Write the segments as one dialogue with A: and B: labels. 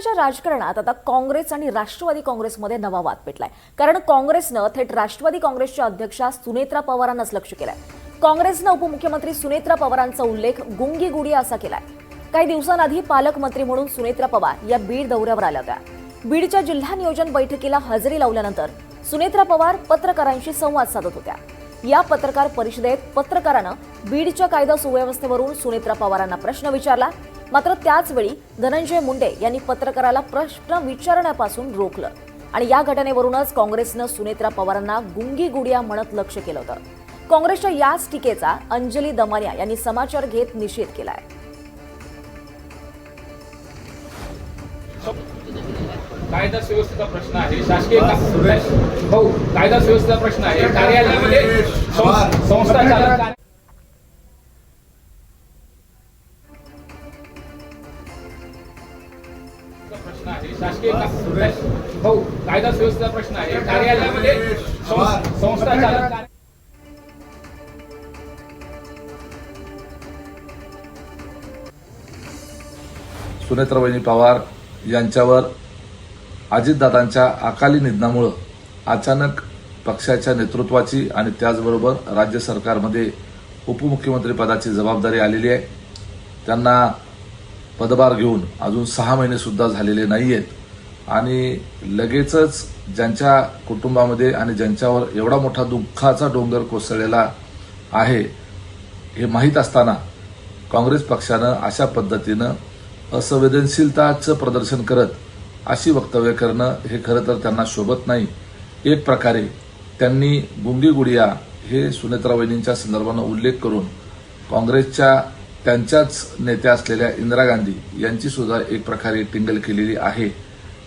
A: राजकारणात आता काँग्रेस आणि राष्ट्रवादी काँग्रेसमध्ये नवा वाद पेटलाय. कारण काँग्रेसनं थेट राष्ट्रवादी काँग्रेसच्या अध्यक्षा सुनेत्रा पवारांनाच लक्ष्य केलंय. काँग्रेसनं उपमुख्यमंत्री सुनेत्रा पवारांचा उल्लेख गुंगी गुडिया असा केलाय. काही दिवसांआधी पालकमंत्री म्हणून सुनेत्रा पवार या बीड दौऱ्यावर आल्या होत्या. बीडच्या जिल्हा नियोजन बैठकीला हजेरी लावल्यानंतर सुनेत्रा पवार पत्रकारांशी संवाद साधत होत्या. या पत्रकार परिषदेत पत्रकारानं बीडच्या कायदा सुव्यवस्थेवरून सुनेत्रा पवारांना प्रश्न विचारला. मात्र त्याच वेळी धनंजय मुंडे यांनी पत्रकाराला प्रश्न विचारण्यापासून रोखलं आणि या घटनेवरूनच काँग्रेसनं सुनेत्रा पवारांना गुंगी गुडिया म्हणत लक्ष केलं होतं. काँग्रेसच्या याच टीकेचा अंजली दमानिया यांनी समाचार घेत निषेध केलाय.
B: कायदा सुव्यवस्थेचा प्रश्न आहे. शासकीय कायदा सुव्यवस्थेचा प्रश्न आहे. कार्यालयामध्ये संस्था चालक प्रश्न आहे. शासकीय कायदा सुव्यवस्थेचा प्रश्न आहे. कार्यालयामध्ये संस्था चालक
C: सुनेत्राबाई पवार यांच्यावर अजितदादांच्या अकाली निधनामुळे अचानक पक्षाच्या नेतृत्वाची आणि त्याचबरोबर राज्य सरकारमध्ये उपमुख्यमंत्री पदाची जबाबदारी आलेली आहे. त्यांना पदभार घेऊन अजून 6 महिने सुद्धा झालेले नाहीयेत आणि लगेचच ज्यांच्या कुटुंबामध्ये आणि ज्यांच्यावर एवढा मोठा दुःखाचा डोंगर कोसळलेला आहे हे माहीत असताना काँग्रेस पक्षानं अशा पद्धतीनं असंवेदनशीलताचं प्रदर्शन करत अशी वक्तव्य करणं हे खरं तर त्यांना शोभत नाही. एक प्रकारे त्यांनी गुंगी गुडिया हे सुनेत्राबाईंच्या संदर्भानं उल्लेख करून काँग्रेसच्या त्यांच्याच नेत्या असलेल्या इंदिरा गांधी यांची सुद्धा एक प्रकारे टिंगल केलेली आहे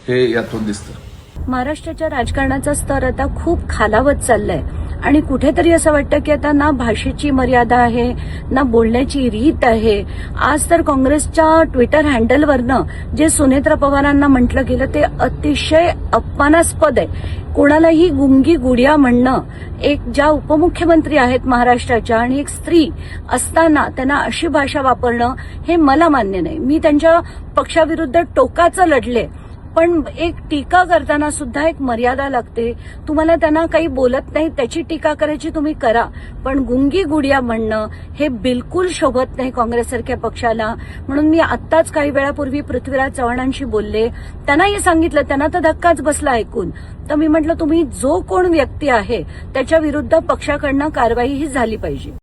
C: हे यातून दिसतं.
D: महाराष्ट्राच्या राजकारणाचा स्तर आता खूप खालावत चाललाय आणि कुठेतरी असं वाटतं की आता ना भाषेची मर्यादा आहे ना बोलण्याची रीत आहे. आज तर काँग्रेसच्या ट्विटर हँडलवरनं जे सुनेत्रा पवारांना म्हटलं गेलं ते अतिशय अपमानास्पद आहे. कोणालाही गुंगी गुडिया म्हणणं, एक ज्या उपमुख्यमंत्री आहेत महाराष्ट्राच्या आणि एक स्त्री असताना त्यांना अशी भाषा वापरणं हे मला मान्य नाही. मी त्यांच्या पक्षाविरुद्ध टोकाचं लढले, पण एक टीका करताना सुद्धा एक मर्यादा लागते. तुम्हाला त्यांना काही बोलत नाही त्याची टीका करायची तुम्ही करा, पण गुंगी गुडिया म्हणणं हे बिलकुल शोभत नाही काँग्रेससारख्या पक्षाला. म्हणून मी आत्ताच काही वेळापूर्वी पृथ्वीराज चव्हाणांशी बोलले, त्यांनाही सांगितलं, त्यांना तर धक्काच बसला ऐकून. तर मी म्हटलं तुम्ही जो कोण व्यक्ती आहे त्याच्या विरुद्ध पक्षाकडनं कारवाई ही झाली पाहिजे.